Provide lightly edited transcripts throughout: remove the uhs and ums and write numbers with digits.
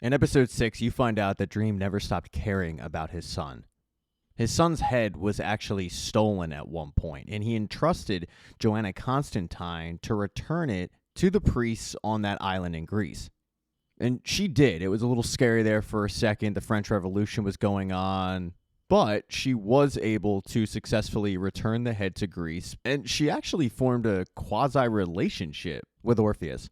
In episode 6, you find out that Dream never stopped caring about his son. His son's head was actually stolen at one point, and he entrusted Joanna Constantine to return it to the priests on that island in Greece. And she did. It was a little scary there for a second. The French Revolution was going on. But she was able to successfully return the head to Greece, and she actually formed a quasi-relationship with Orpheus.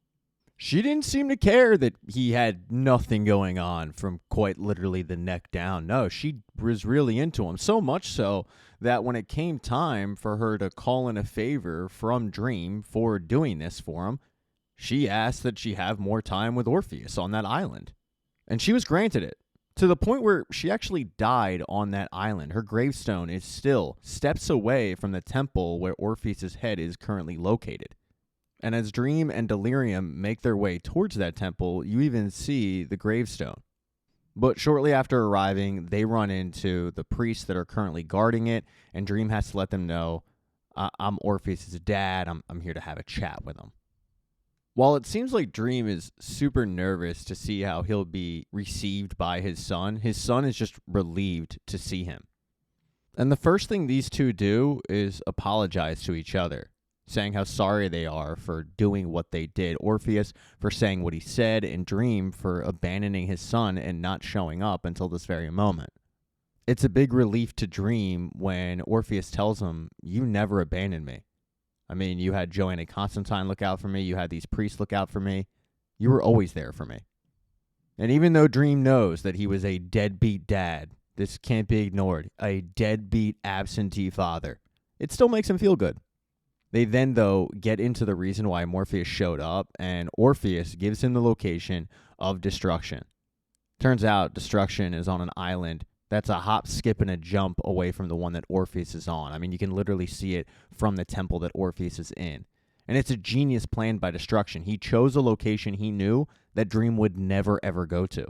She didn't seem to care that he had nothing going on from quite literally the neck down. No, she was really into him, so much so that when it came time for her to call in a favor from Dream for doing this for him, she asked that she have more time with Orpheus on that island. And she was granted it, to the point where she actually died on that island. Her gravestone is still steps away from the temple where Orpheus's head is currently located. And as Dream and Delirium make their way towards that temple, you even see the gravestone. But shortly after arriving, they run into the priests that are currently guarding it, and Dream has to let them know, I'm Orpheus's dad, I'm here to have a chat with him. While it seems like Dream is super nervous to see how he'll be received by his son is just relieved to see him. And the first thing these two do is apologize to each other, saying how sorry they are for doing what they did. Orpheus for saying what he said, and Dream for abandoning his son and not showing up until this very moment. It's a big relief to Dream when Orpheus tells him, you never abandoned me. I mean, you had Joanna Constantine look out for me. You had these priests look out for me. You were always there for me. And even though Dream knows that he was a deadbeat dad, this can't be ignored, a deadbeat absentee father, it still makes him feel good. They then, though, get into the reason why Morpheus showed up, and Orpheus gives him the location of Destruction. Turns out Destruction is on an island that's a hop, skip, and a jump away from the one that Orpheus is on. I mean, you can literally see it from the temple that Orpheus is in. And it's a genius plan by Destruction. He chose a location he knew that Dream would never, ever go to.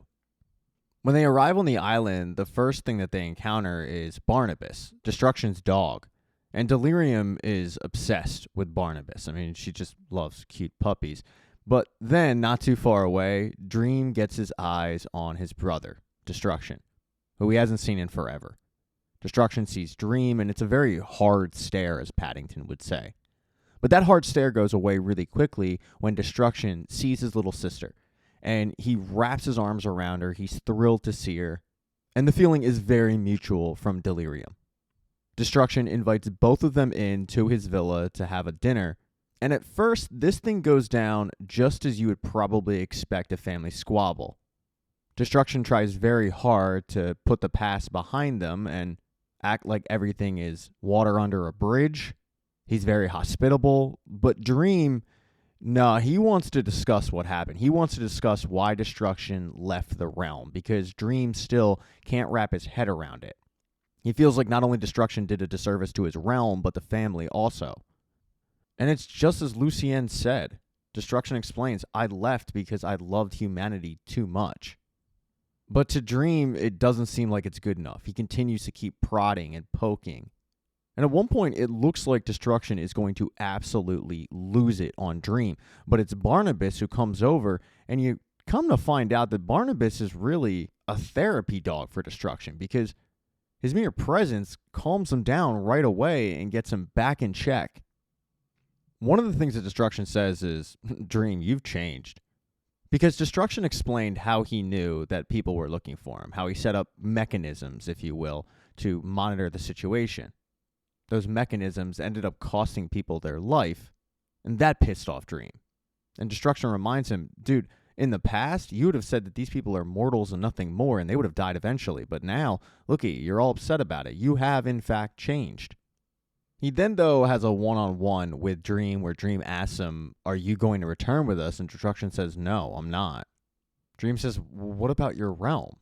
When they arrive on the island, the first thing that they encounter is Barnabas, Destruction's dog. And Delirium is obsessed with Barnabas. I mean, she just loves cute puppies. But then, not too far away, Dream gets his eyes on his brother, Destruction, who he hasn't seen in forever. Destruction sees Dream, and it's a very hard stare, as Paddington would say. But that hard stare goes away really quickly when Destruction sees his little sister, and he wraps his arms around her. He's thrilled to see her, and the feeling is very mutual from Delirium. Destruction invites both of them in to his villa to have a dinner, and at first, this thing goes down just as you would probably expect a family squabble. Destruction tries very hard to put the past behind them and act like everything is water under a bridge. He's very hospitable, but Dream, he wants to discuss what happened. He wants to discuss why Destruction left the realm, because Dream still can't wrap his head around it. He feels like not only Destruction did a disservice to his realm, but the family also. And it's just as Lucien said. Destruction explains, I left because I loved humanity too much. But to Dream, it doesn't seem like it's good enough. He continues to keep prodding and poking. And at one point, it looks like Destruction is going to absolutely lose it on Dream. But it's Barnabas who comes over, and you come to find out that Barnabas is really a therapy dog for Destruction, because his mere presence calms him down right away and gets him back in check. One of the things that Destruction says is, Dream, you've changed. Because Destruction explained how he knew that people were looking for him, how he set up mechanisms, if you will, to monitor the situation. Those mechanisms ended up costing people their life, and that pissed off Dream. And Destruction reminds him, dude, in the past, you would have said that these people are mortals and nothing more, and they would have died eventually. But now, looky, you're all upset about it. You have, in fact, changed. He then, though, has a one-on-one with Dream where Dream asks him, are you going to return with us? And Destruction says, no, I'm not. Dream says, what about your realm?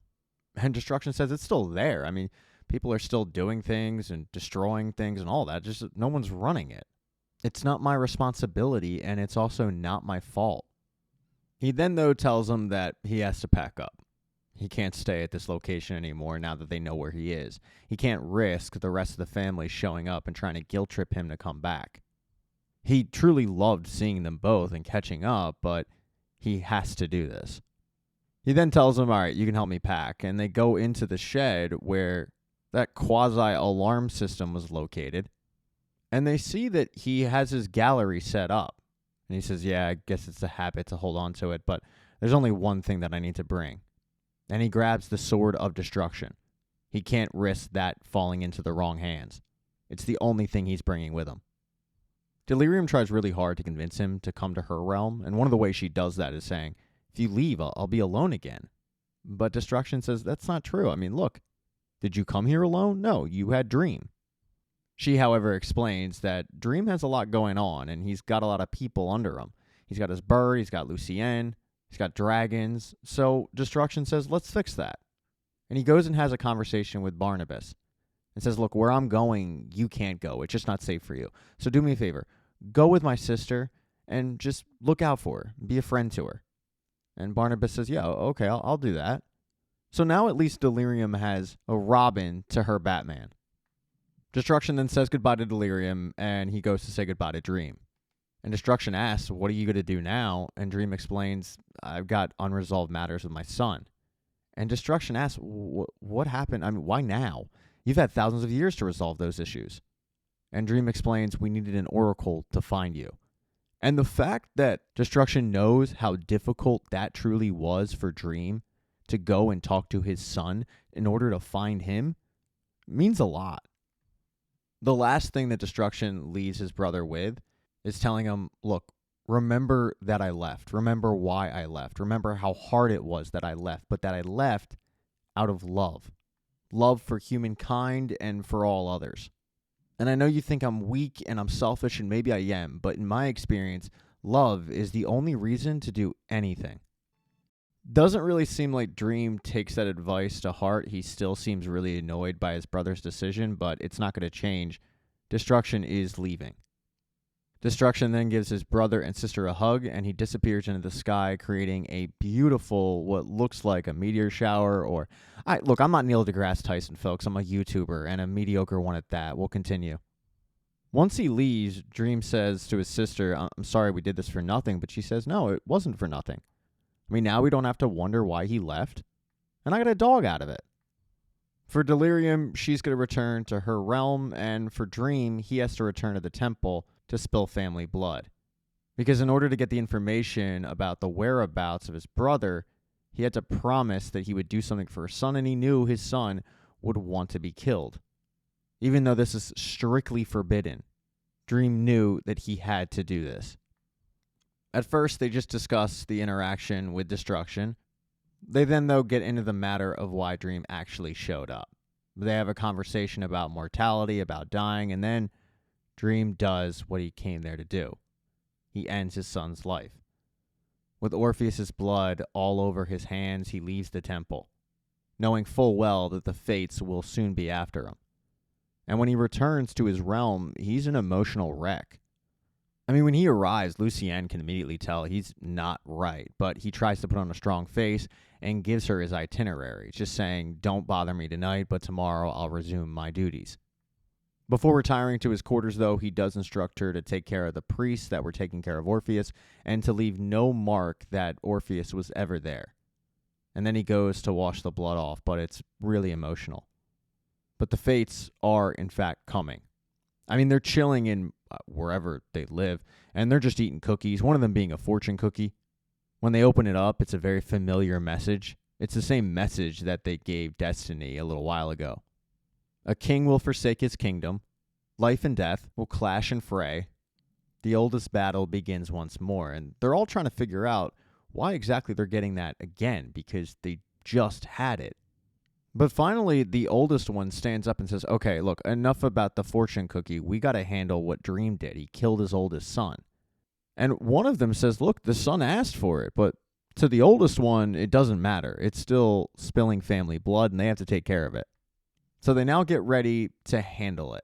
And Destruction says, it's still there. I mean, people are still doing things and destroying things and all that. Just no one's running it. It's not my responsibility, and it's also not my fault. He then, though, tells him that he has to pack up. He can't stay at this location anymore now that they know where he is. He can't risk the rest of the family showing up and trying to guilt trip him to come back. He truly loved seeing them both and catching up, but he has to do this. He then tells him, all right, you can help me pack. And they go into the shed where that quasi-alarm system was located. And they see that he has his gallery set up. And he says, yeah, I guess it's a habit to hold on to it, but there's only one thing that I need to bring. And he grabs the sword of destruction. He can't risk that falling into the wrong hands. It's the only thing he's bringing with him. Delirium tries really hard to convince him to come to her realm, and one of the ways she does that is saying, if you leave, I'll be alone again. But Destruction says, that's not true. I mean, look, did you come here alone? No, you had Dream. She, however, explains that Dream has a lot going on, and he's got a lot of people under him. He's got his bird, he's got Lucien, he's got dragons. So Destruction says, let's fix that. And he goes and has a conversation with Barnabas and says, look, where I'm going, you can't go. It's just not safe for you. So do me a favor. Go with my sister and just look out for her. Be a friend to her. And Barnabas says, yeah, okay, I'll do that. So now at least Delirium has a Robin to her Batman. Destruction then says goodbye to Delirium, and he goes to say goodbye to Dream. And Destruction asks, what are you going to do now? And Dream explains, I've got unresolved matters with my son. And Destruction asks, what happened? I mean, why now? You've had thousands of years to resolve those issues. And Dream explains, we needed an oracle to find you. And the fact that Destruction knows how difficult that truly was for Dream to go and talk to his son in order to find him means a lot. The last thing that Destruction leaves his brother with is telling him, look, remember that I left. Remember why I left. Remember how hard it was that I left, but that I left out of love. Love for humankind and for all others. And I know you think I'm weak and I'm selfish, and maybe I am, but in my experience, love is the only reason to do anything. Doesn't really seem like Dream takes that advice to heart. He still seems really annoyed by his brother's decision, but it's not going to change. Destruction is leaving. Destruction then gives his brother and sister a hug, and he disappears into the sky, creating a beautiful, what looks like a meteor shower. Look, I'm not Neil deGrasse Tyson, folks. I'm a YouTuber, and a mediocre one at that. We'll continue. Once he leaves, Dream says to his sister, I'm sorry we did this for nothing, but she says, no, it wasn't for nothing. I mean, now we don't have to wonder why he left, and I got a dog out of it. For Delirium, she's going to return to her realm, and for Dream, he has to return to the temple to spill family blood. Because in order to get the information about the whereabouts of his brother, he had to promise that he would do something for his son, and he knew his son would want to be killed. Even though this is strictly forbidden, Dream knew that he had to do this. At first, they just discuss the interaction with Destruction. They then, though, get into the matter of why Dream actually showed up. They have a conversation about mortality, about dying, and then Dream does what he came there to do. He ends his son's life. With Orpheus's blood all over his hands, he leaves the temple, knowing full well that the fates will soon be after him. And when he returns to his realm, he's an emotional wreck. I mean, when he arrives, Lucien can immediately tell he's not right, but he tries to put on a strong face and gives her his itinerary, just saying, don't bother me tonight, but tomorrow I'll resume my duties. Before retiring to his quarters, though, he does instruct her to take care of the priests that were taking care of Orpheus and to leave no mark that Orpheus was ever there. And then he goes to wash the blood off, but it's really emotional. But the fates are, in fact, coming. I mean, they're chilling in wherever they live, and they're just eating cookies, one of them being a fortune cookie. When they open it up, it's a very familiar message. It's the same message that they gave Destiny a little while ago. A king will forsake his kingdom. Life and death will clash and fray. The oldest battle begins once more, and they're all trying to figure out why exactly they're getting that again, because they just had it. But finally, the oldest one stands up and says, okay, look, enough about the fortune cookie. We got to handle what Dream did. He killed his oldest son. And one of them says, look, the son asked for it, but to the oldest one, it doesn't matter. It's still spilling family blood, and they have to take care of it. So they now get ready to handle it.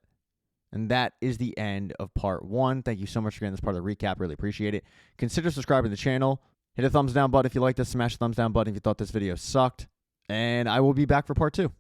And that is the end of part 1. Thank you so much for getting this part of the recap. Really appreciate it. Consider subscribing to the channel. Hit a thumbs down button if you liked this. Smash the thumbs down button if you thought this video sucked. And I will be back for part 2.